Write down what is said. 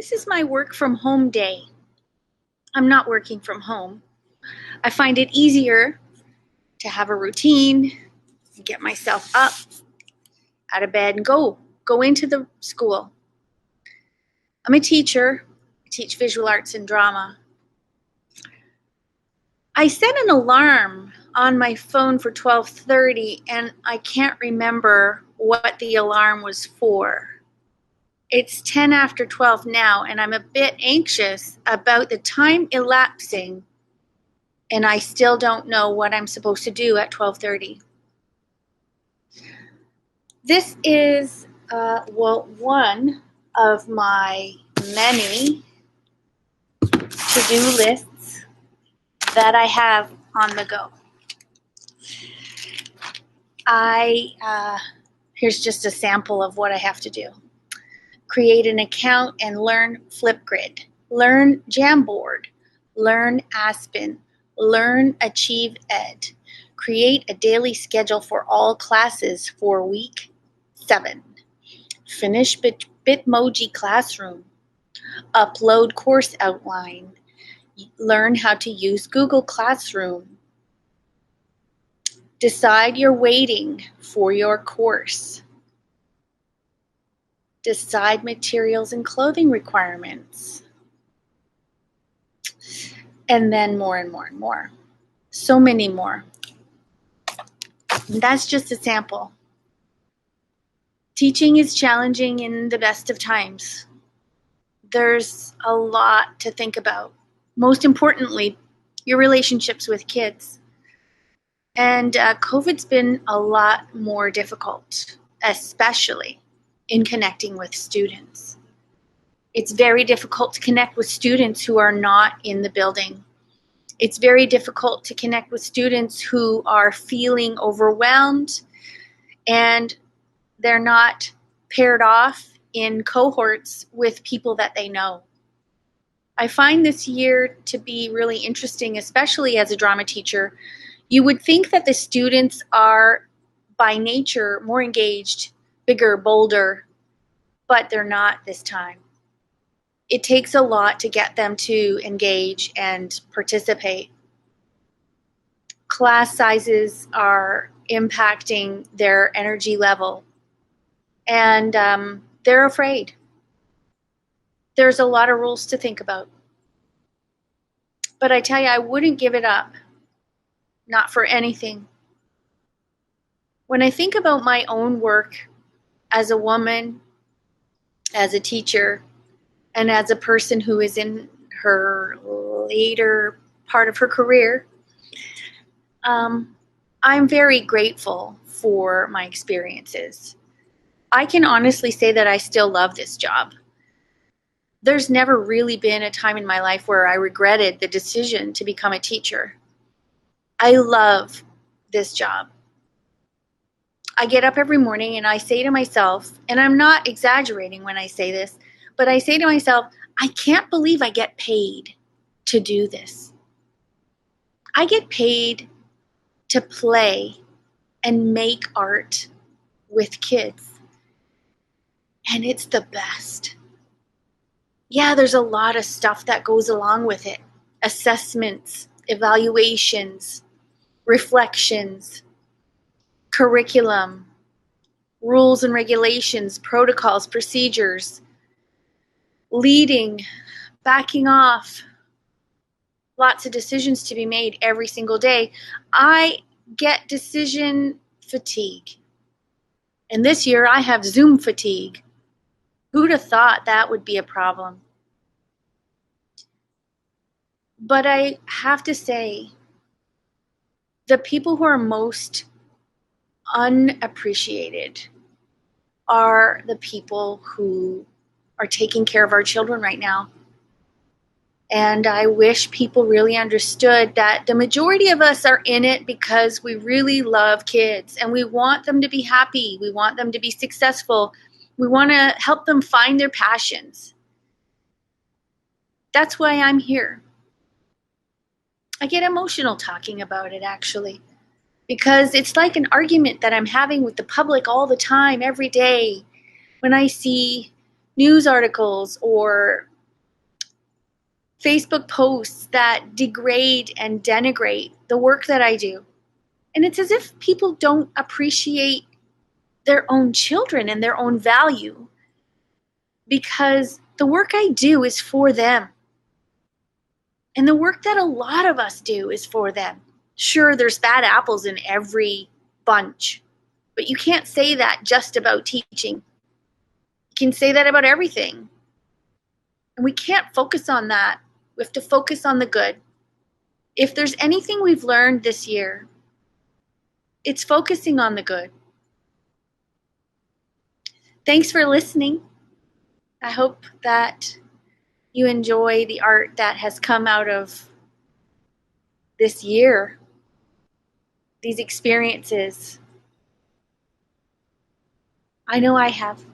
This is my work from home day. I'm not working from home. I find it easier to have a routine, get myself up, out of bed, and go into the school. I'm a teacher. I teach visual arts and drama. I set an alarm on my phone for 12:30, and I can't remember what the alarm was for. It's 10 after 12 now, and I'm a bit anxious about the time elapsing, and I still don't know what I'm supposed to do at 12:30. This is, one of my many to-do lists that I have on the go. Here's just a sample of what I have to do. Create an account and learn Flipgrid, learn Jamboard, learn Aspen, learn Achieve Ed, create a daily schedule for all classes for week 7, finish Bitmoji Classroom, upload course outline, learn how to use Google Classroom, decide your weighting for your course, decide materials and clothing requirements, and then more and more and more. So many more. And that's just a sample. Teaching is challenging in the best of times. There's a lot to think about. Most importantly, your relationships with kids. And COVID's been a lot more difficult, especially in connecting with students. It's very difficult to connect with students who are not in the building. It's very difficult to connect with students who are feeling overwhelmed and they're not paired off in cohorts with people that they know. I find this year to be really interesting, especially as a drama teacher. You would think that the students are, by nature, more engaged, bigger, bolder, but they're not this time. It takes a lot to get them to engage and participate. Class sizes are impacting their energy level, and they're afraid. There's a lot of rules to think about. But I tell you, I wouldn't give it up. Not for anything. When I think about my own work as a woman, as a teacher, and as a person who is in her later part of her career, I'm very grateful for my experiences. I can honestly say that I still love this job. There's never really been a time in my life where I regretted the decision to become a teacher. I love this job. I get up every morning and I say to myself, and I'm not exaggerating when I say this, but I say to myself, I can't believe I get paid to do this. I get paid to play and make art with kids. And it's the best. Yeah, there's a lot of stuff that goes along with it. Assessments, evaluations, reflections, curriculum, rules and regulations, protocols, procedures, leading, backing off, lots of decisions to be made every single day. I get decision fatigue. And this year I have Zoom fatigue. Who'd have thought that would be a problem? But I have to say, the people who are most unappreciated are the people who are taking care of our children right now. And I wish people really understood that the majority of us are in it because we really love kids and we want them to be happy. We want them to be successful. We want to help them find their passions. That's why I'm here. I get emotional talking about it, actually, because it's like an argument that I'm having with the public all the time, every day, when I see news articles or Facebook posts that degrade and denigrate the work that I do. And it's as if people don't appreciate their own children and their own value, because the work I do is for them. And the work that a lot of us do is for them. Sure, there's bad apples in every bunch, but you can't say that just about teaching. You can say that about everything. And we can't focus on that. We have to focus on the good. If there's anything we've learned this year, it's focusing on the good. Thanks for listening. I hope that you enjoy the art that has come out of this year, these experiences. I know I have.